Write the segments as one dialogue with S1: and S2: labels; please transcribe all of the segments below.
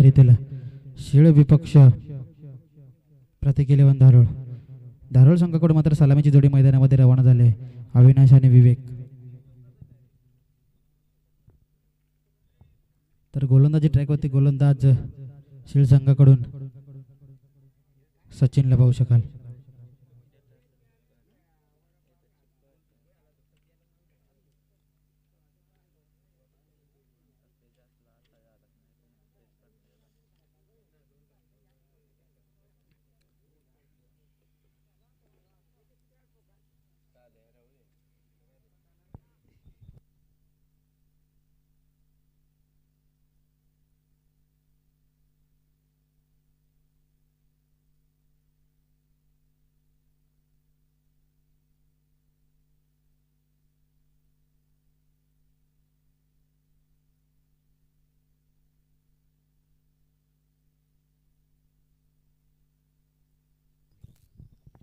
S1: रीतीला शिळ विपक्ष प्रतिकेलेवन धारोळ. धारोळ संघाकडून मात्र सलामीची जोडी मैदानामध्ये रवाना झाले. अविनाश आणि विवेक. तर गोलंदाजी ट्रॅकवरती गोलंदाज शिळ संघाकडून सचिनला पाहू शकाल.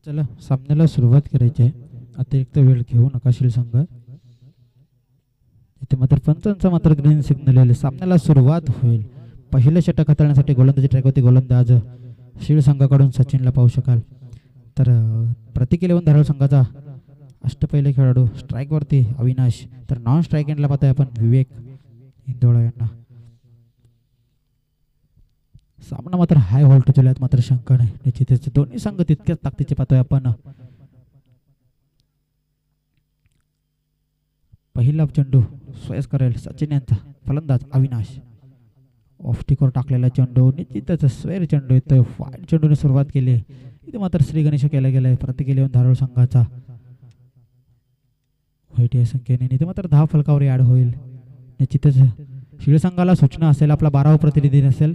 S1: चला सामन्याला सुरुवात करायची आहे. अतिरिक्त वेळ घेऊ नका शिळ संघ. इथे मात्र पंचांचा मात्र ग्रीन सिग्नल आले. सामन्याला सुरुवात होईल. पहिलं षटक हाताळण्यासाठी गोलंदाजी ट्रॅकवरती गोलंदाज शिळ संघाकडून सचिनला पाहू शकाल. तर प्रतिकेलेवन धारोळ संघाचा अष्टपैलू खेळाडू स्ट्राईकवरती अविनाश. तर नॉन स्ट्राईक एंडला पाहतोय आपण विवेक इंदोळा यांना. सामना मात्र हाय व्होल्टेज मात्र शंका नाही. निश्चितच दोन्ही संघ तितक्याच ताकदीचे पाहतोय आपण. पहिला चेंडू स्वयस करेल सचिन यांचा. फलंदाज अविनाश. ऑफ स्टिकवर टाकलेला चेंडू निश्चितच स्वेर चेंडू येतोय. वाईड चेंडूने सुरुवात केली. इथे मात्र श्री गणेश केला गेलाय प्रतिकेलेवन धारोळ संघाचा. वाईट या संख्येने इथे मात्र 10 फलकावर ऍड होईल. निश्चितच शिळ संघाला सूचना असेल, आपला 12वा प्रतिनिधी नसेल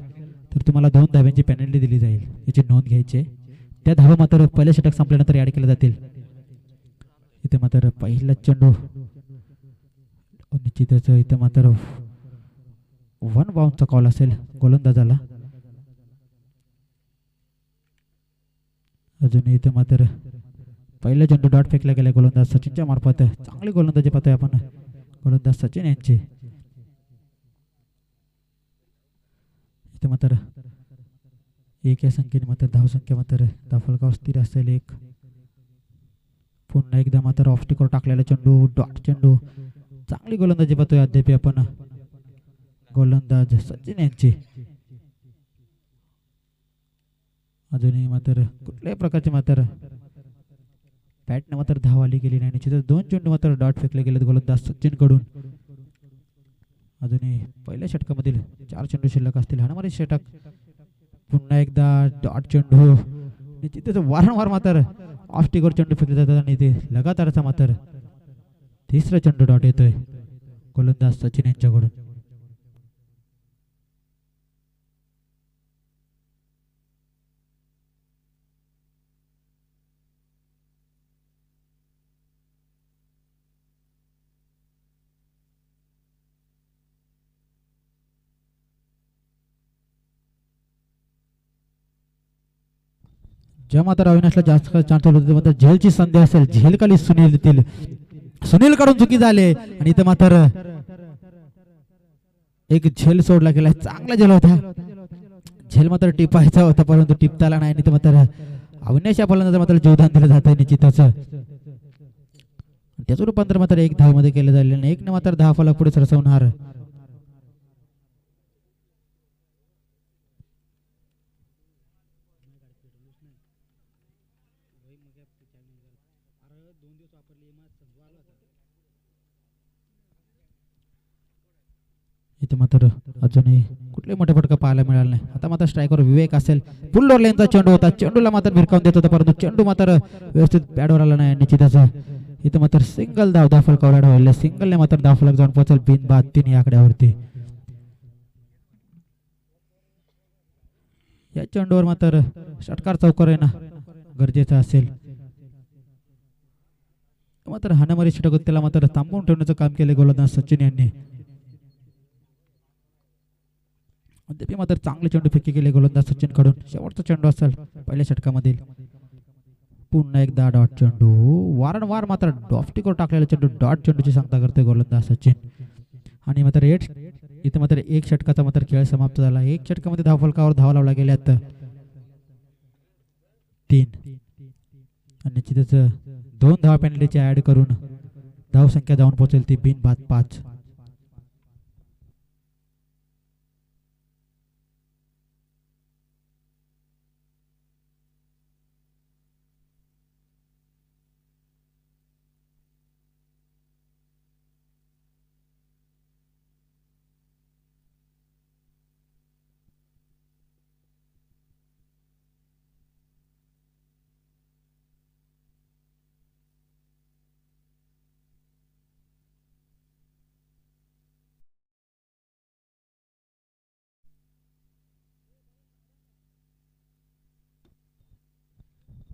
S1: तर तुम्हाला 2 धाव्यांची पेनल्टी दिली जाईल. याची नोंद घ्यायची. त्या धावा मात्र पहिले षटक संपल्यानंतर ऍड केल्या जातील. इथे मात्र पहिला चेंडू निश्चितच इथे मात्र 1 बाउंसचा कॉल असेल गोलंदाजाला. अजून इथे मात्र पहिला चेंडू डॉट फेकला गेला गोलंदाज सचिनच्या मार्फत. चांगली गोलंदाजी पाहतोय आपण गोलंदाज सचिन यांची. इथे मात्र 1 या संख्येने मात्र धावसंख्या मात्र धावफलकावर स्थिर असेल 1. पुन्हा एकदा मात्र ऑफ स्टिकवर टाकलेला चेंडू डॉट चेंडू. चांगली गोलंदाजी पाहतोय अद्याप आपण गोलंदाज सचिन यांची. अजूनही मात्र कुठल्याही प्रकारचे मात्र बॅटने मात्र धाव आली गेली नाही. निश्चितच 2 चेंडू मात्र डॉट फेकले गेलेत गोलंदाज सचिन कडून. अजूनही पहिल्या षटकामधील 4 चेंडू शिल्लक असतील. हाणामारी षटक. पुन्हा एकदा डॉट चेंडू. निश्चितच वारंवार मात्र ऑफ स्टिकवर चेंडू फेकले जातात आणि ते लगातारचा मात्र 3रा चेंडू डॉट येतोय गोलंदाज सचिन यांच्याकडून. ज्या मात्र अविनाशला जास्त चान्स होते मात्र झेलची संधी असेल. झेल खाली सुनील देतील. सुनील कडून चुकी झाले आणि इथे मात्र एक झेल सोडला गेला. चांगला झेल होता. झेल मात्र टिपायचा होता परंतु टिपता आला नाही. मात्र अविनाश या फलंदाजाला मात्र जीवदान दिलं जात आहे निश्चितच. त्याचं रूपांतर मात्र 1 धावमध्ये केलं झालेलं नाही. 1 ने मात्र 10 फलक पुढे सरसवणार. इथे मात्र अजूनही कुठले मोठे फटका पाहायला मिळाला नाही. आता मात्र स्ट्रायकर विवेक असेल. पुल लेनचा चेंडू होता. चेंडूला मात्र भिरकावून देत होता परंतु चेंडू मात्र व्यवस्थित पॅडवर आला नाही. निश्चितच इथे मात्र सिंगल धाव फलकावर ऍड. सिंगलने मात्र धाव फलक जाऊन पोहोचेल बिन बाद 3 या आकड्यावरती. या चेंडूवर मात्र षटकार चौकार येणं गरजेचं असेल. मात्र हाणामारी षटक त्याला मात्र थांबवून ठेवण्याचं काम केले गोलंदाज सचिन यांनी. अद्याप मात्र चांगले चेंडू फेकी केले गोलंदाज सचिन कडून. शेवटचा चेंडू असेल पहिल्या षटकामधील. पुन्हा एकदा डॉट चेंडू. वारंवार मात्र ऑफ स्टिकवर टाकलेला चेंडू डॉट चेंडूची सांगता करते गोलंदाज सचिन. आणि मात्र इथे मात्र एक षटकाचा मात्र खेळ समाप्त झाला. एक षटकामध्ये धावफलकावर धावा लावला गेल्यात 3 आणि निश्चितच 2 धावा पेनल्टीचे ऍड करून धावसंख्या जाऊन पोहोचेल ती बिनबाद 5.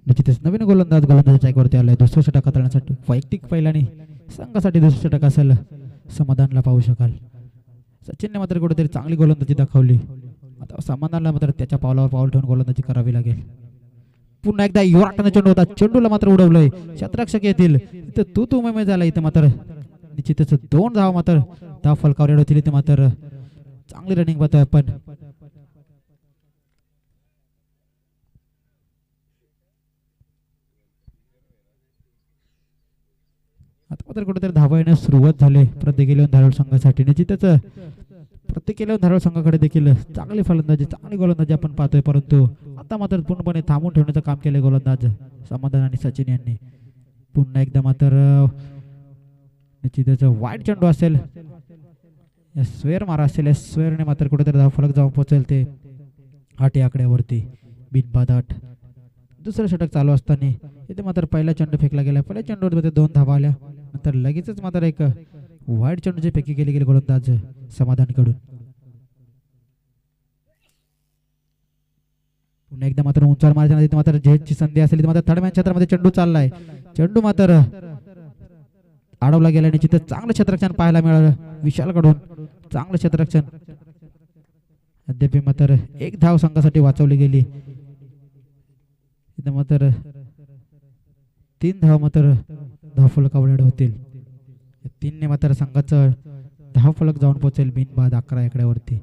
S1: निश्चितच नवीन गोलंदाजाच्या ट्रॅकवरती आलाय. दुसरं षटक हाताळण्यासाठी वैयक्तिक पहिल्याने संघासाठी दुसरं षटक असेल समाधानला पाहू शकाल. सचिनने मात्र कुठेतरी चांगली गोलंदाजी दाखवली. आता समाधानला मात्र त्याच्या पावलावर पाऊल ठेवून गोलंदाजी करावी लागेल. पुन्हा एकदा युवराजने चेंडू होता, चेंडूला मात्र उडवलंय. क्षेत्ररक्षक येतील इथं तू मय झाला. इथं मात्र निश्चितच 2 धावा मात्र धाव फलकावर येत होतील. इथे मात्र चांगली रनिंग बघतोय आपण. आता मात्र कुठेतरी धावा येण्यास सुरुवात झाली प्रत्येक धाराळ संघासाठी. निश्चितच प्रत्येक धाराळ संघाकडे देखील चांगली फलंदाजी चांगली गोलंदाजी आपण पाहतोय. परंतु आता मात्र पूर्णपणे थांबून ठेवण्याचं काम केले गोलंदाज समाधान आणि सचिन यांनी. पुन्हा एकदा मात्र निश्चितच वाईट चेंडू असेल, स्वेअर मारा असेल. या स्वेअरने मात्र कुठेतरी धाव फलक जाऊन पोहोचेल ते 8 आकड्यावरती बिनबाद 8. दुसरं षटक चालू असताना इथे मात्र पहिला चेंडू फेकला गेला. पहिल्या चेंडूवर 2 धावा आल्या. नंतर लगेचच मात्र एक वाईट चेंडूची फेकी केली गेली गोलंदाज समाधानकडून. पुन्हा एकदा मात्र उंचावर मारताना तिथे मात्र झेलची संधी असेल. मात्र थर्ड मॅन क्षेत्रामध्ये चेंडू चाललाय. चेंडू मात्र अडवला गेला. निश्चितच चांगलं क्षेत्ररक्षण पाहायला मिळालं विशालकडून. चांगलं क्षेत्ररक्षण. अद्याप मात्र 1 धाव संघासाठी वाचवली गेली. इथे मात्र 3 धाव मात्र धावफलकावर होतील. 3 ने मात्र संघाचं धावफलक जाऊन पोहोचेल बिनबाद 11 आकड्यावरती.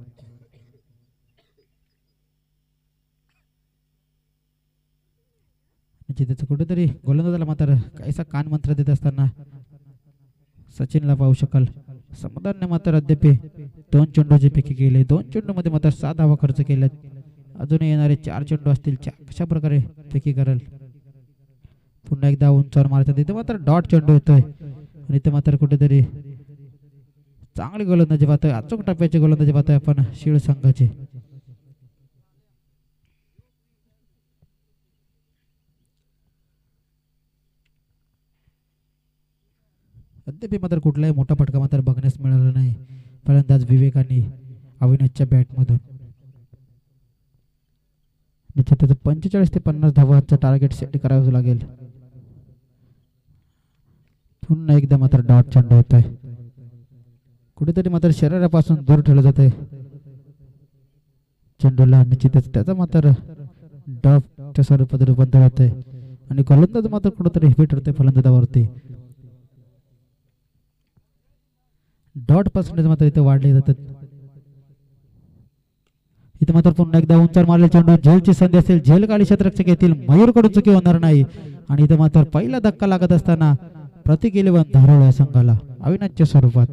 S1: निश्चितच कुठेतरी गोलंदाजाला मात्र काहीसा कान मंत्र देत असताना सचिनला पाहू शकाल. समाधानने मात्र अद्याप 2 चेंडूची फेकी केली. 2 चेंडूमध्ये मात्र 7 धावा खर्च केल्यात. अजूनही येणारे 4 चेंडू असतील. कशा प्रकारे फेकी करेल. पुन्हा एकदा उंचावर मारतात. तिथे मात्र डॉट चेंडू येतोय आणि इथे मात्र कुठेतरी चांगली गोलंदाजी पाहतोय. अचूक टप्प्याची गोलंदाजी पाहतोय आपण शीळ संघाची. अद्याप मात्र कुठलाही मोठा फटका मात्र बघण्यास मिळाला नाही फलंदाज विवेक आणि अविनाशच्या बॅटमधून. निश्चितच 45 ते 50 धावांचं टार्गेट सेट करावं लागेल. पुन्हा एकदा मात्र डॉट चेंडू होत आहे. कुठेतरी मात्र शरीरापासून दूर ठेवलं जात आहे चेंडूला. निश्चितच त्याचा मात्र डॉटच्या स्वरूपात रूपांतर होत आहे आणि गोलंदाज मात्र कुठेतरी हिट होते फलंदाजावरती. डॉट पर्सेंटेज मात्र इथे वाढले जातात. इथे मात्र पुन्हा एकदा उंचावर मारले चेंडू. झेलची संधी असेल. झेल काळी क्षेत्ररक्षक येतील. मयूरकडून चुकी होणार नाही आणि इथे मात्र पहिला धक्का लागत असताना प्रतिकेले धारोळ या संघाला अविनाशच्या स्वरूपात.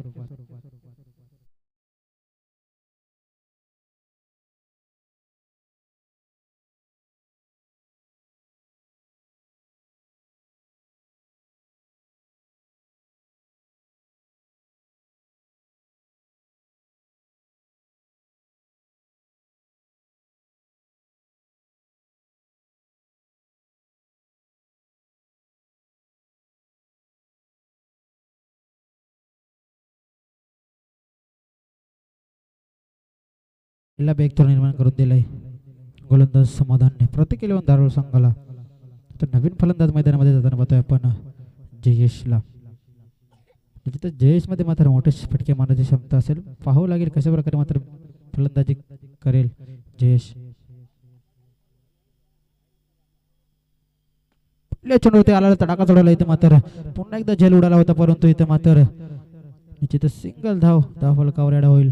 S1: बेग तो निर्माण करून दिलाय गोलंदाज समाधानने प्रतिकेले धारोळ संघाला. तर नवीन फलंदाज मैदानामध्ये जाताना पाहतोय आपण जयेशला. जयेश मध्ये मात्र मोठे फटके मारण्याची क्षमता असेल. पाहावं लागेल कशा प्रकारे मात्र फलंदाजी करेल जयेश. चेंडूवरती आला तडाखा चढवला. इथे मात्र पुन्हा एकदा झेल उडाला होता परंतु इथे मात्र निश्चितच सिंगल धाव फलकावर ऍड होईल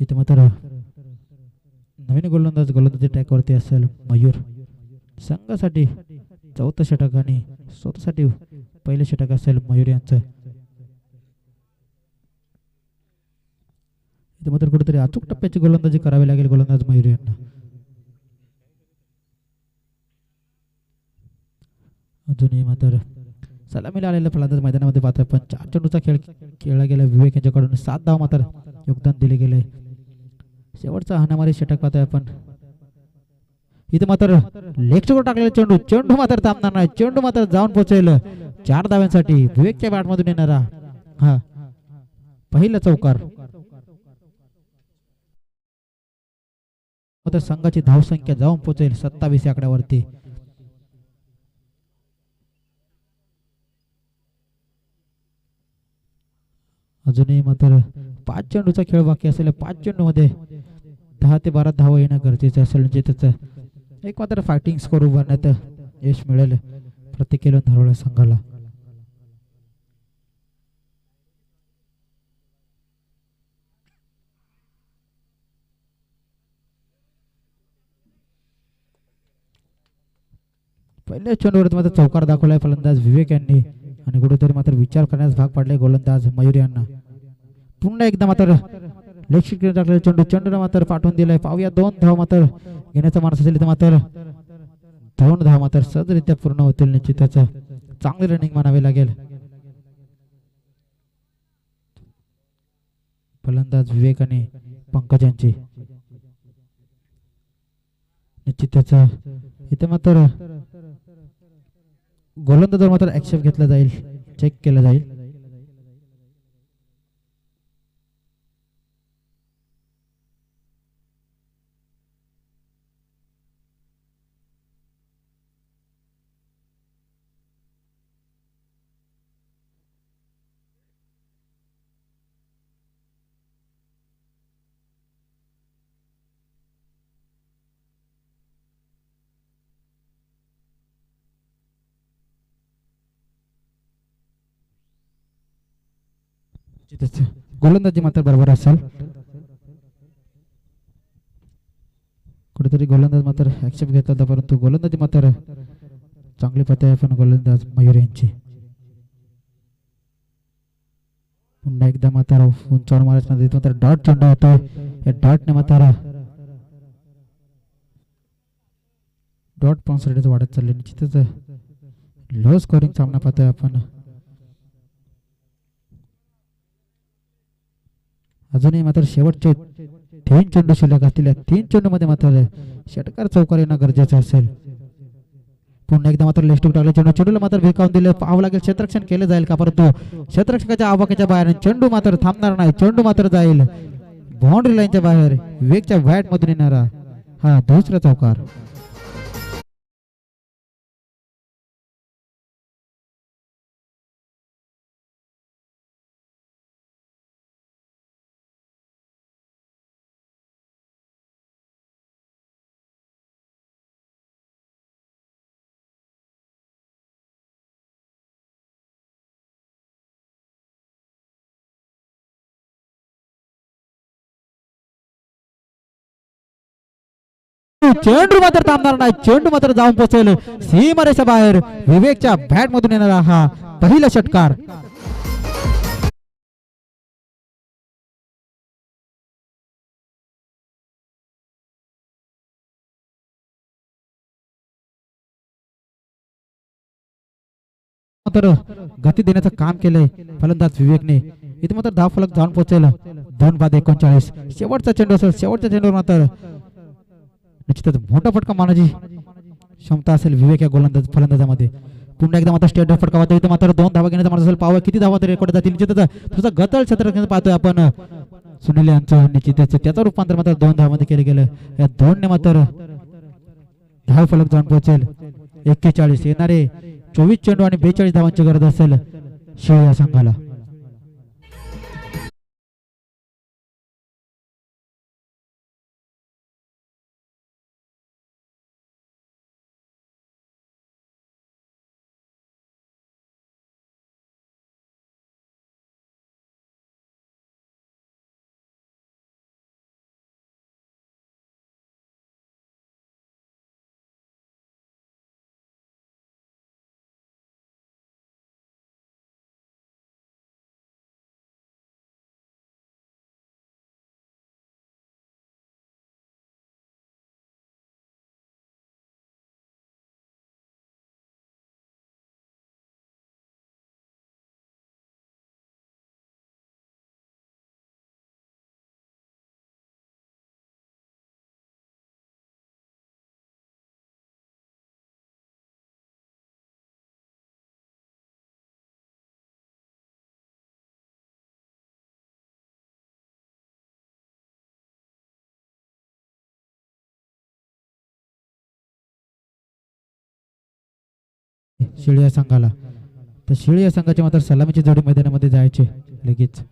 S1: इथे मात्र नवीन गोलंदाजी ट्रॅकवरती असेल मयूर. संघासाठी चौथं षटक आणि स्वतःसाठी पहिले षटक असेल मयूर यांचं. इथे मात्र कुठेतरी अचूक टप्प्याची गोलंदाजी करावी लागेल गोलंदाज मयूर यांना. अजूनही मात्र सलामीला आलेल्या फलंदाज मैदानामध्ये पाहतोय पण 4 चेंडूचा खेळ खेळला गेला. विवेक यांच्याकडून 7 धाव मात्र योगदान दिले गेले. शेवटचा हाणामारी षटक पाहतोय आपण. इथे मात्र लेगवर टाकलेला चेंडू मात्र थांबणार नाही. चेंडू मात्र जाऊन पोहोचेल 4 धाव्यांसाठी विवेकच्या बॅटमधून येणारा हा पहिला चौकार. संघाची धावसंख्या जाऊन पोहोचेल 27 आकड्यावरती. अजूनही मात्र 5 चेंडूचा खेळ बाकी असेल. 5 चेंडू मध्ये 10 ते 12 धावा येणं गरजेचं असेल म्हणजे त्याचं एक मात्र फायटिंग स्कोर उभारण्यात यश मिळेल प्रत्येक धारोळ्या संघाला. पहिल्या चेंडूवर मात्र चौकार दाखवलाय फलंदाज विवेक यांनी आणि कुठेतरी मात्र विचार करण्यास भाग पाडले गोलंदाज मयूर यांना. पुन्हा एकदा मात्र लेग टाकलेला चेंडूला मात्र पाठवून दिलाय. पाहूया 2 धाव मात्र घेण्याचा माणूस असेल तर मात्र 2 धाव मात्र सहजरित्या पूर्ण होतील. निश्चितच चांगली रनिंग म्हणावी लागेल. फलंदाज विवेक आणि पंकज यांची. निश्चितच इथे मात्र गोलंदाजावर मात्र ऍक्शन घेतला जाईल, चेक केला जाईल. गोलंदाजी मात्र बरोबर असेल. कुठेतरी गोलंदाज मात्र ऍक्शन घेतला होता परंतु गोलंदाजी मात्र चांगली पते आहे. पण गोलंदाज मयूर यांची पुन्हा एकदा मात्र उंचावर मारायचं डॉट चेंडू होतोय. या डॉटने मात्र डॉट पॉइंट्स वाढत चालले. निश्चितच लो स्कोरिंग सामना पाहतोय आपण. अजूनही मात्र शेवटचे 3 चेंडू शिल्लक असतील. 3 चेंडू मध्ये मात्र षटकार चौकार येणं गरजेचं असेल. पुन्हा एकदा मात्र लेस्टिक टाकले चेंडूला मात्र भेकावून दिले. पाहावं लागेल क्षेत्ररक्षण केलं जाईल का परंतु क्षेत्ररक्षकाच्या आवाक्याच्या बाहेर चेंडू मात्र थांबणार नाही. चेंडू मात्र जाईल बाउंड्री लाईनच्या बाहेर. विवेकच्या बॅट मधून येणारा हा दुसरा चौकार. चेंडू मात्र थांबणार नाही. चेंडू मात्र जाऊन पोहोचेल सीमारेषा बाहेर. विवेकच्या बॅट मधून येणारा हा पहिला षटकार. मात्र गती देण्याचं काम केलंय फलंदाज विवेकने. इथे मात्र धाव फलक जाऊन पोहोचेल 2:39. शेवटचा चेंडू असेल. शेवटच्या चेंडूवर मात्र निश्चितच मोठा फटका मारण्याची क्षमता असेल विवेक या गोलंदाज फलंदाजामध्ये. पुन्हा एकदा मात्र स्टेट फटका वाहतो. इथे मात्र 2 धावा घेण्याचा माणूस असेल. पाहावं किती धावा तरी रेकॉर्ड जातील. निश्चितच तुझा गतळ क्षेत्र पाहतोय आपण सुनील यांचं. निश्चितच त्याचं रूपांतर मात्र 2 धावांमध्ये केलं गेलं. या 2 ने मात्र धाव फलक जाऊन पोहोचेल 41. येणारे 24 चेंडू आणि 42 धावांची गरज असेल शिव या संघाला. शिळ या संघाला. तर शिळ या संघाची मात्र सलामीची जोडी मैदानामध्ये जायचे लगेच.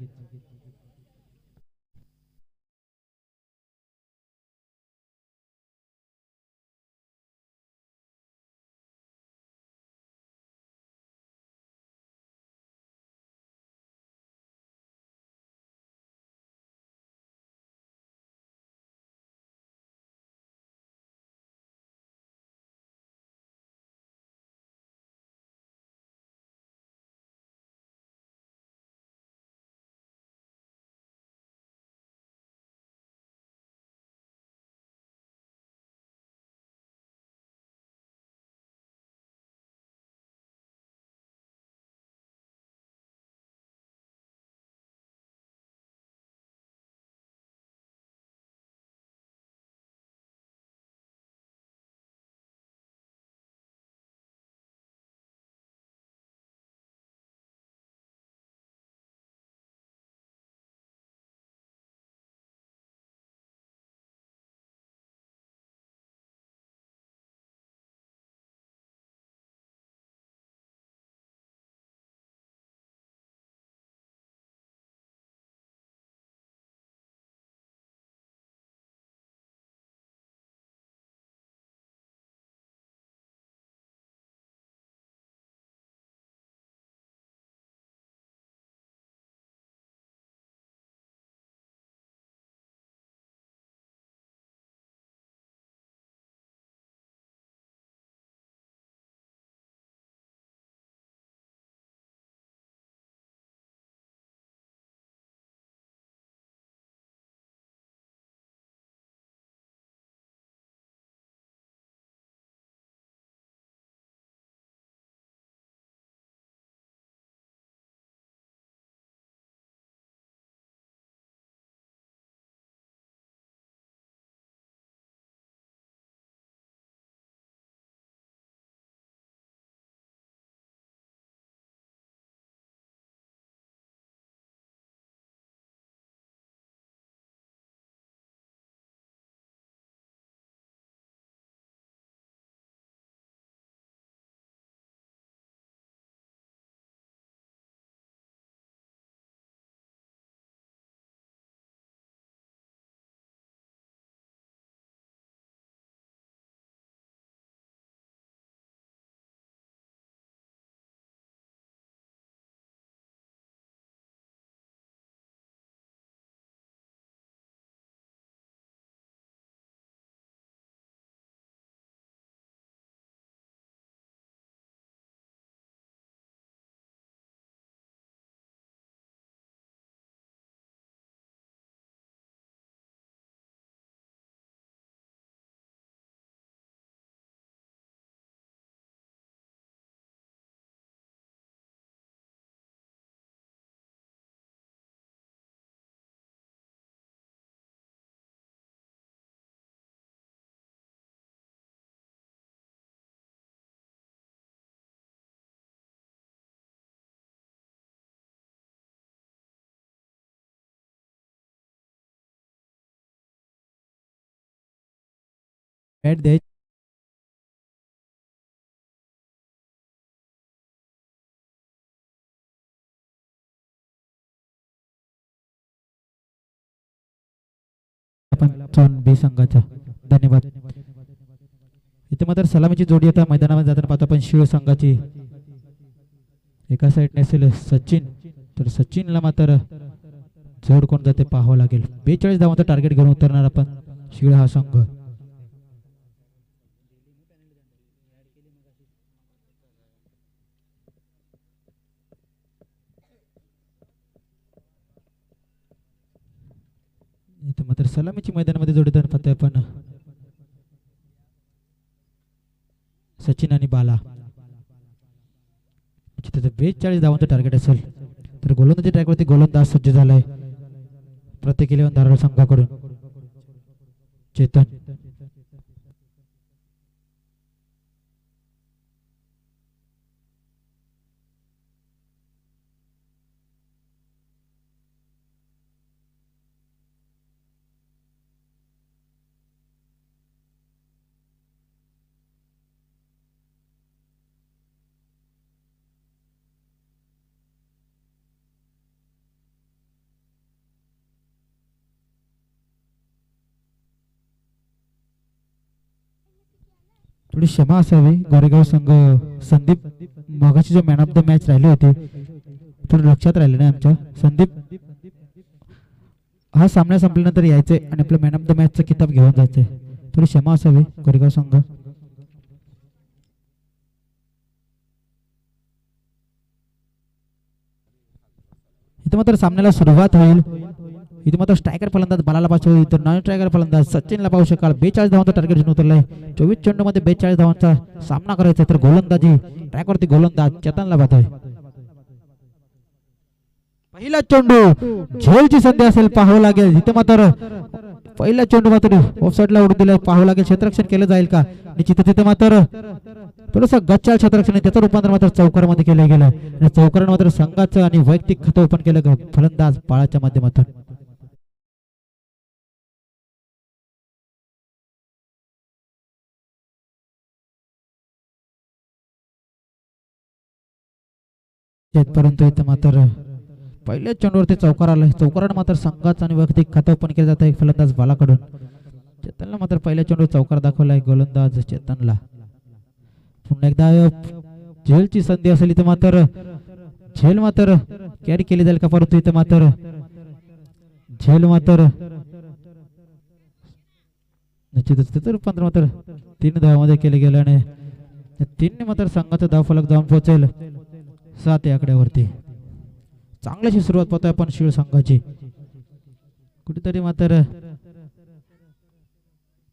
S1: बॅट द्यायची. आपण बी संघाचा धन्यवाद. इथे मात्र सलामीची जोडी आता मैदानामध्ये जाताना पाहतो आपण शिळ संघाची. एका साईडने असेल सचिन, तर सचिनला मात्र जोड कोण जाते पाहावं लागेल. 42 धावांचं टार्गेट घेऊन उतरणार आपण शिळ हा संघ. इथे मात्र सलामीची मैदानामध्ये जोडीदार पाहतोय आपण सचिन आणि बाला. 42 धावांचं टार्गेट असेल तर गोलंदाजी ट्रॅकवरती गोलंदाज सज्ज झालाय प्रत्येक 11 धाराळ संघाकडून. चेतन थोडी क्षमा असावी. गोरेगाव संघ संदीप मगाशी जो मॅन ऑफ द मॅच राहिले होते थोडं लक्षात राहिले नाही आमच्या. संदीप हा सामना संपल्यानंतर यायचंय आणि आपलं मॅन ऑफ द मॅचचा किताब घेऊन जायचंय. थोडी क्षमा असावी गोरेगाव संघ. इथे मात्र सामन्याला सुरुवात होईल. इथे मात्र स्ट्रायकर फलंदाज बालाला पाचवली. इतर नॉन स्ट्रायकर फलंदाज सचिनला पाहू शकाल. 42 धावांचा टार्गेट घेऊन उतरलाय. 24 चेंडू मध्ये 42 धावांचा सामना करायचा. तर गोलंदाजी ट्रॅकवरती गोलंदाज चेतनला पाहतोय. पहिला चेंडू झेलची संधी असेल पाहावं लागेल. इथे मात्र पहिला चेंडू मात्र ऑफसाईडला उडून दिलाय. पाहावं लागेल क्षेत्ररक्षण केलं जाईल का. निश्चित तिथे मात्र थोडंसं गच्चाळ क्षेत्ररक्षण त्याचं रूपांतर मात्र चौकारामध्ये केलं गेलं. आणि चौकारानं मात्र संघाचं आणि वैयक्तिक खातं ओपन केलं फलंदाज बाळाच्या माध्यमातून. परंतु इथं मात्र पहिल्याच चेंडूवरती चौकार आलाय. चौकारानं मात्र संघाचं आणि वैयक्तिक खातं ओपन केलं जात आहे फलंदाज बालाकडून. चेतनला मात्र पहिल्या चेंडूवर चौकार दाखवलाय गोलंदाज चेतनला. पुन्हा एकदा झेलची संधी असेल. इथं मात्र झेल मात्र कॅरी केली जाईल का. परंतु इथं मात्र झेल मात्र निश्चितच त्याचं रूपांतर मात्र 3 धावांमध्ये केले गेले आणि 3 मात्र संघाचा धावफलक जाऊन पोहोचेल 7 या आकड्यावरती. चांगल्याशी सुरुवात पाहतोय आपण शिळ संघाची. कुठेतरी मात्र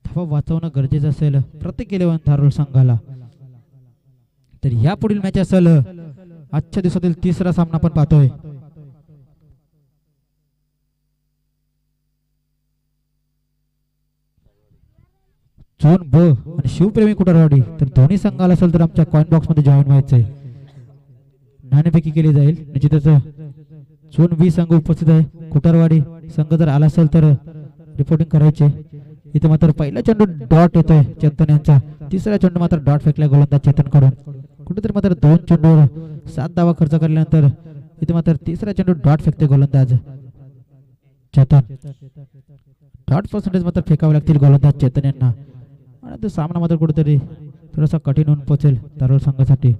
S1: धावा वाचवणं गरजेचं असेल प्रत्येक इलेव्हन धारोळ संघाला. तर या पुढील मॅच असेल आजच्या दिवसातील 3रा सामना आपण पाहतोय. झोन ब आणि शिवप्रेमी कुटारवाडी. तर दोन्ही संघाला असेल तर आमच्या कॉइन बॉक्स मध्ये जॉईन व्हायचंय. नाणेफेकी केली जाईल. निश्चितच झोन बी संघ उपस्थित आहे. कुटारवाडी संघ जर आला असेल तर रिपोर्टिंग करायचे. इथे मात्र पहिला चेंडू डॉट येतोय चेतन यांचा. 3रा चेंडू मात्र डॉट फेकला गोलंदाज चेतन कडून. कुठेतरी मात्र 2 चेंडूवर 7 धावा खर्च केल्यानंतर इथे मात्र 3रा चेंडू डॉट फेकते गोलंदाज चेतन. डॉट पर्सेंटेज मात्र फेकावे लागतील गोलंदाज चेतन यांना. आणि तो सामना मात्र कुठेतरी थोडासा कठीण होऊन पोहोचेल धारोळ संघासाठी.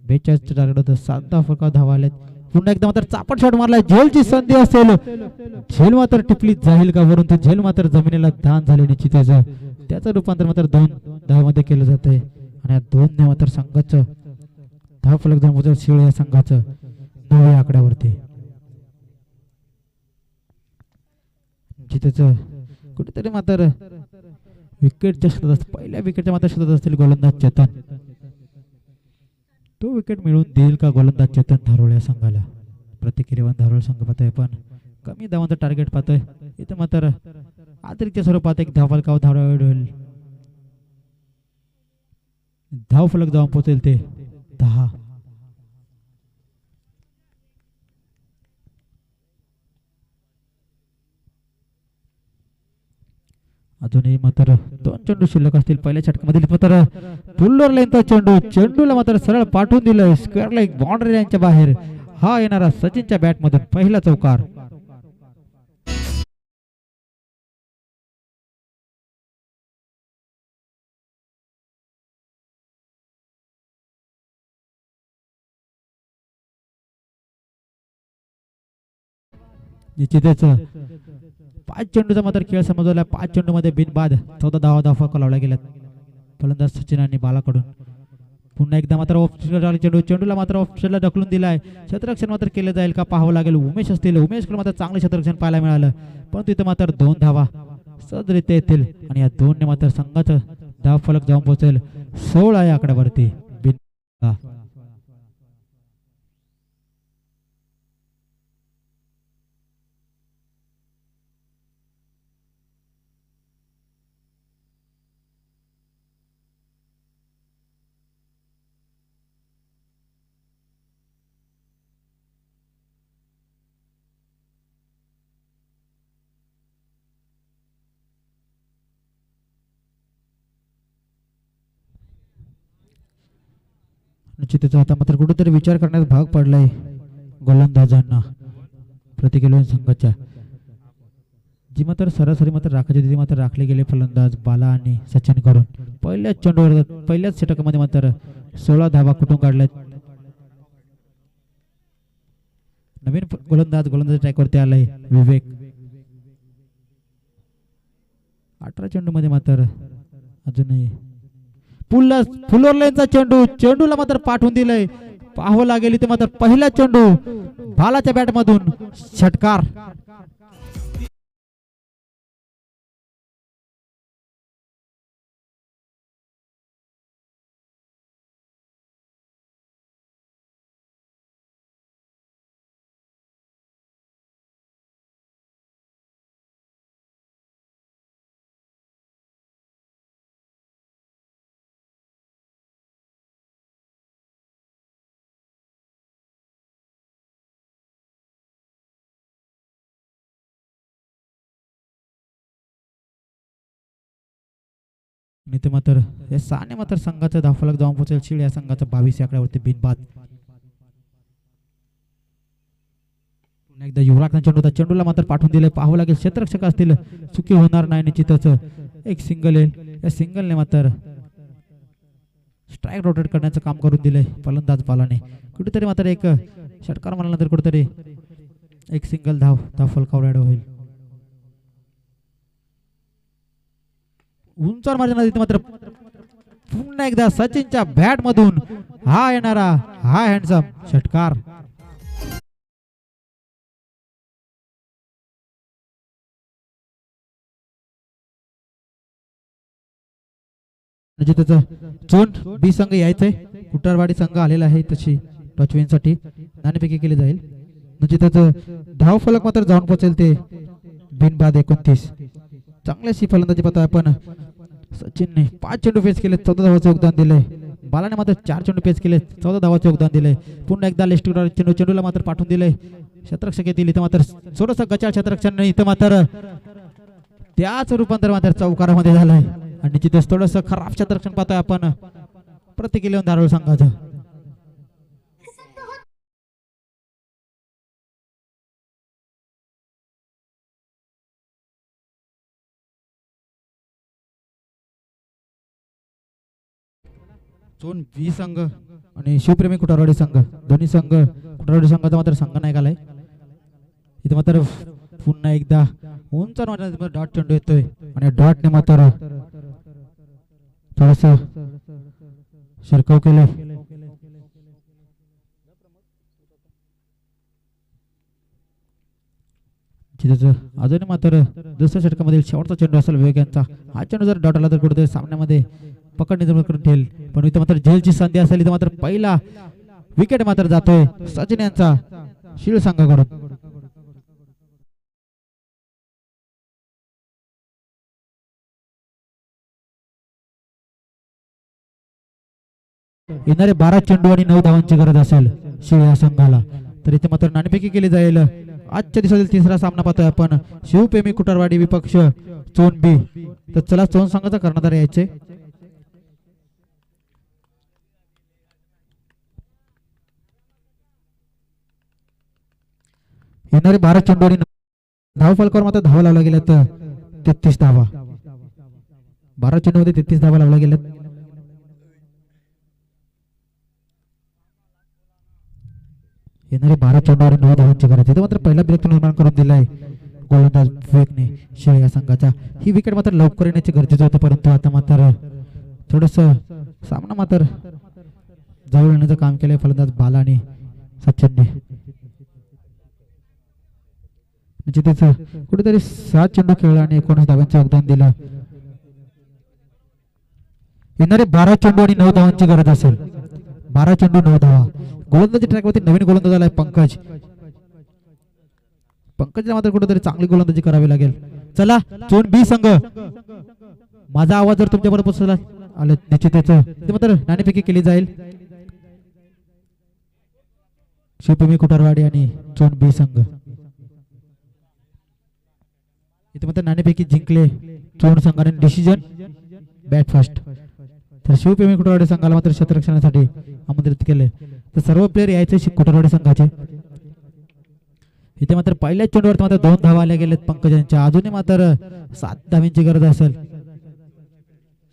S1: 42 टार्गेट होतं. 7 धावा आल्यात. पुन्हा एकदा मात्र चापट शॉट मारलाय. झेलची संधी असेल. झेल मात्र टिपली जाईल का. परंतु झेल मात्र जमिनीला दान झाले निश्चितच. त्याचं रूपांतर मात्र 2 धावांमध्ये केलं जात आहे. आणि या 2 ने मात्र संघाचं धावफलक जाऊन पोहोचेल शिळ या संघाचं 9 या आकड्यावरती. निश्चितच कुठेतरी मात्र विकेटच्या शतकात पहिल्या विकेटच्या मात्र शतक असतील गोलंदाज चेतन. तो विकेट मिळवून देईल का गोलंदाज चेतन धारोळ या संघाला. प्रत्येक इलेव्हन धारोळ संघ पाहतोय पण कमी धावांचं टार्गेट पाहतोय. इथे मात्र अतिरिक्त स्वरूपात एक धावफलकावर धाव होईल. धावफलक जाऊन पोहोचेल ते 10. अजूनही मात्र 2 चेंडू शिल्लक असतील पहिल्या षटकामधील. मात्र पुल्लोर लाईनचा चेंडूला मात्र सरळ पाठवून दिलं स्क्वेअर लाईन बाउंड्री लाईनच्या बाहेर. हा येणारा सचिनच्या बॅट मधून पहिला चौकार. निश्चितच 5 चेंडूचा मात्र खेळ समजवला. 5 चेंडू मध्ये बिनबाद 14 धावा लावल्या गेल्यात फलंदाज सचिन आणि बालाकडून. पुन्हा एकदा मात्र चेंडूला मात्र ऑफसाईडला ढकलून दिलाय. क्षेत्ररक्षण मात्र केलं जाईल का पाहावं लागेल. उमेश असतील. उमेशकडे मात्र चांगलं क्षेत्ररक्षण पाहायला मिळालं. परंतु इथं मात्र 2 धावा सहजरित्या येतील. आणि या 2 ने मात्र संघाचं धावफलक जाऊन पोहोचेल 16 या आकड्यावरती. निश्चितच आता मात्र कुठेतरी विचार करण्यास भाग पडलाय गोलंदाजांना प्रत्येक संघाच्या. जी मात्र सरासरी मात्र राखायची होती ती मात्र राखले गेले फलंदाज बाला आणि सचिन करून. पहिल्याच चेंडूवर पहिल्याच षटकामध्ये मात्र 16 धावा कुठून काढल्यात. नवीन गोलंदाज ट्रॅकवरती आलाय विवेक. 18 चेंडूमध्ये मात्र अजूनही फुलर लाईनचा चेंडूला मात्र पाठवून दिलंय. पाहावं लागेल इथे मात्र पहिला चेंडू बालाच्या बॅट मधून षटकार. आणि ते मात्र या साने मात्र संघाचा धावफलक जाऊन पोहोचेल. शिळ या संघाचा 22 आकड्यावरती बिनबाद. पुन्हा एकदा युवराजचा चेंडूला मात्र पाठवून दिले. पाहावं लागेल क्षेत्ररक्षक असतील चुकी होणार नाही निश्चितच. एक सिंगल येईल. या सिंगलने मात्र स्ट्राईक रोटेट करण्याचं काम करून दिलंय फलंदाज बालाने. कुठेतरी मात्र एक षटकार मारल्यानंतर कुठेतरी एक सिंगल धाव फलकावर ऍड होईल. उंचावर मारण्यात मात्र पुन्हा एकदा सचिनच्या बॅट मधून हा येणारा हा हँडसम षटकार. म्हणजे त्याचं चोन बी संघ यायचंय. कुटारवाडी संघ आलेला आहे तशी टचविन साठी नाणेफेकी केली जाईल. म्हणजे त्याचं धाव फलक मात्र जाऊन पोहोचेल ते बिनबाद 29. चांगल्याशी फलंदाजी पाहतोय आपण. सचिनने 5 चेंडू फेस केले 14 धावांचे योगदान दिले. बालाने मात्र 4 चेंडू फेस केले 14 धावांचे योगदान दिले. पुन्हा एकदा लेफ्ट चेंडूला मात्र पाठवून दिले. क्षेत्ररक्षक येतील इथं मात्र थोडस गचाळ क्षेत्ररक्षण इथं मात्र त्याच रूपांतर मात्र चौकारामध्ये झालंय. आणि तिथेच थोडस खराब क्षेत्ररक्षण पाहतोय आपण प्रतिक्रिया धारोळ संघाचं. चोन बी संघ आणि शिवप्रेमी कुटारवाडी संघ दोन्ही संघ. कुटारवाडी संघाचा मात्र संघ नाही आलाय इथे मात्र. पुन्हा एकदा उंचावर डॉट चेंडू येतोय आणि डॉटने मात्र थोडस शिरकाव केलं. अजून मात्र दुसऱ्या षटकामधील शेवटचा चेंडू असेल विवेक यांचा. हा चेंडू जर डॉट आला तर कुठेतरी सामन्यामध्ये पकडणे जमा करून ठेल. पण इथं मात्र झेलची संधी असेल. इथं मात्र पहिला विकेट मात्र जातोय सचिन यांचा शिळ संघाकडून. येणारे 12 चेंडू आणि 9 धावांची गरज असेल शिळ या संघाला तर इथे मात्र नाणेफेकी केली जाईल. आजच्या दिवसातील तिसरा सामना पाहतोय आपण. शिवप्रेमी कुटारवाडी विपक्ष चोन बी. तर चला चोन संघाचा कर्णधार यायचे. येणारे 12 चेंडू आणि धाव फलकावर मात्र धावा लावला गेल्या तर 33 धावा. 12 चेंडू मध्ये 33 धावा लावल्या गेल्या. येणारे 12 चेंडू आणि 9 धावांची गरज. इथे मात्र पहिला ब्रेक निर्माण करून दिलाय गोलंदाज विवेकने शिळ या संघाचा. ही विकेट मात्र लवकर येण्याचे गरजेचं होतं परंतु आता मात्र थोडस सामना मात्र जवळ येण्याचं काम केलंय फलंदाज बाला आणि सचिनने. म्हणजे त्याचं कुठेतरी 7 चेंडू खेळला आणि 19 धावांचं योगदान दिलं. येणारे 12 चेंडू आणि 9 धावांची गरज असेल. 12 चेंडू 9 धावा. गोलंदाजी ट्रॅकवरती नवीन गोलंदाज आलाय पंकज. पंकजला मात्र कुठेतरी चांगली गोलंदाजी करावी लागेल. चला चोन बी संघ. माझा आवाज जर तुमच्यापर्यंत पोहोचला आले निश्चितच ते मात्र नाणेफेकी केली जाईल. शिवप्रेमी कुटारवाडी आणि चोन बी संघ. इथे मात्र नाणेफेकी जिंकले चोन संघाने. Decision bat first. तर शिवप्रेमी कुटारवाडी संघाला मात्र क्षेत्ररक्षणासाठी आमंत्रित केले. तर सर्व प्लेयर यायचे कुटारवाडी संघाचे. इथे मात्र पहिल्याच चेंडूवर मात्र 2 धावा आल्या गेलेत पंकजांच्या. अजूनही मात्र 7 धावांची गरज असेल.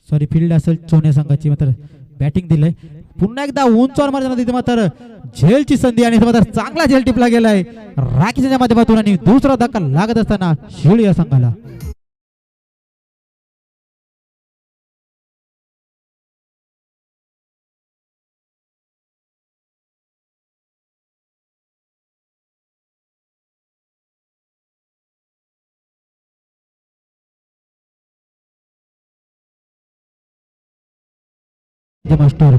S1: सॉरी फील्ड असेल चोने संघाची. मात्र बॅटिंग दिलंय पुन्हा एकदा उंचावर मारताना तिथे मात्र झेलची संधी आणि मात्र चांगला झेल टिपला गेलाय राकेशच्या माध्यमातून आणि दुसरा धक्का लागत असताना शिळ या संघाला. मास्टर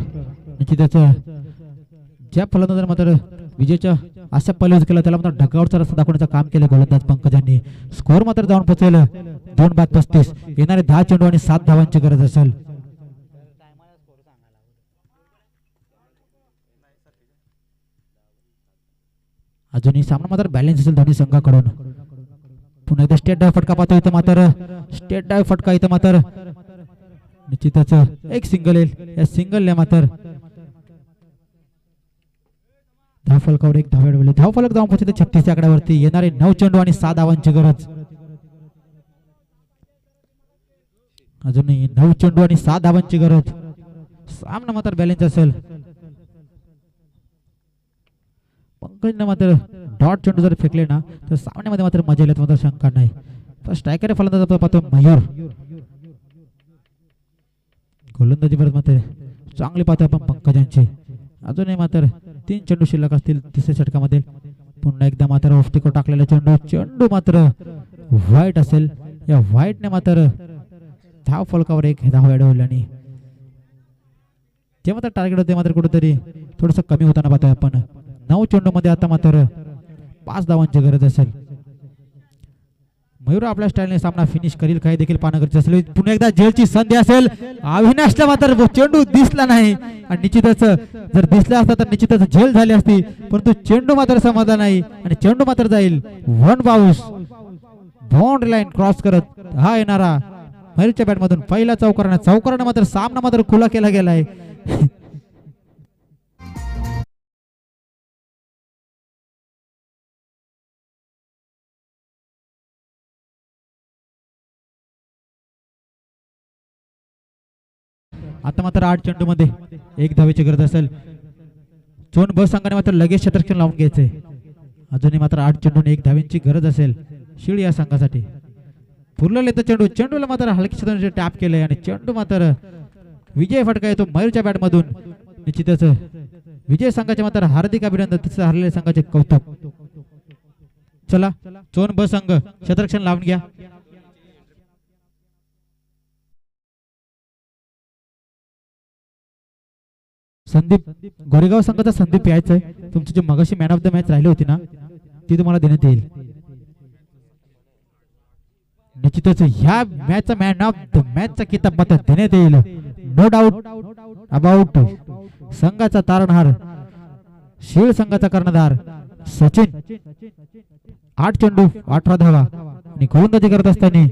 S1: निश्चितच ज्या फलंदाजाने मात्र विजयच्या अशा पल्लेज केला त्याला मात्र ढगावरचा रस्ता दाखवण्याचं काम केलं गोलंदाज पंकजांनी. स्कोअर मात्र जाऊन पोहोचेल 2-35. येणारे 10 चेंडू आणि 7 धावांची गरज असेल. अजूनही सामना मात्र बॅलन्स असेल दोन्ही संघाकडून. पुन्हा एकदा स्टेट डाय फटका पाहतो. इथं मात्र स्टेट डाय फटका. इथं मात्र निश्चितच एक सिंगल येईल. या सिंगलने मात्र धावफलकावर एक धाव मिळवली. धावफलक जाऊन पोहोचते 36 आकड्यावरती. येणारे 9 चेंडू आणि 7 धावांची गरज. अजूनही 9 चेंडू आणि 7 धावांची गरज. सामना मात्र बॅलन्स असेल. पंकजने मात्र डॉट चेंडू जर फेकले ना तर सामन्यामध्ये मात्र मजा येईल मात्र शंका नाही. तर स्ट्रायकर फलंदाज पाहतो मयूर. गोलंदाजी परत मात्र चांगली पाहतो आपण पंकजांची. अजूनही मात्र 3 चेंडू शिल्लक असतील तिसऱ्या षटकामध्ये. पुन्हा एकदा मात्र ऑफस्टिकवर टाकलेला चेंडू मात्र वाईट असेल. या वाईटने मात्र धाव फलकावर एक धाव अडवली आणि जे मात्र टार्गेट होते मात्र कुठेतरी थोडस कमी होताना पाहतोय आपण. 9 चेंडू मध्ये आता मात्र 5 धावांची गरज असेल. मयूर आपल्या स्टाईलने सामना फिनिश करील काही देखील पाहणं गरजेचं असेल. पुन्हा एकदा झेलची संधी असेल. अविनाशला मात्र चेंडू दिसला नाही आणि निश्चितच जर दिसला असता तर निश्चितच झेल झाली असती. परंतु चेंडू मात्र समजला नाही आणि चेंडू मात्र जाईल 1 बाउन्स बाउंड्री लाईन क्रॉस करत. हा येणारा मयूरच्या बॅट मधून पहिला चौकाराने मात्र सामना मात्र खुला केला गेलाय. आता मात्र 8 चेंडू मध्ये 1 धावेची गरज असेल. चोन ब संघाने मात्र लगेच क्षेत्ररक्षण लावून घ्यायचे. अजूनही मात्र 8 चेंडून 1 धावेची गरज असेल शिळ या संघासाठी. पुरलेले तर चेंडूला मात्र हलकी क्षेत्राने टॅप केलंय आणि चेंडू मात्र विजय फटका येतो मयूरच्या बॅट मधून. निश्चितच विजय संघाचे मात्र हार्दिक अभिनंदन. तिथे हरलेल्या संघाचे कौतुक. चला चोन ब संघ क्षेत्ररक्षण लावून घ्या. संदीप गोरेगाव संघाचा संदीप यायचा आहे. तुमची जी मगाशी मॅन ऑफ द मॅच राहिली होती ना ती तुम्हाला देण्यात येईल. निश्चितच ह्या मॅचचा मॅन ऑफ द मॅचचा किताब मात्र देण्यात येईल. No doubt about. संघाचा तारणहार शिळ संघाचा कर्णधार सचिन. 8 चेंडू 18 धावा आणि गोलंदाजी करत असताना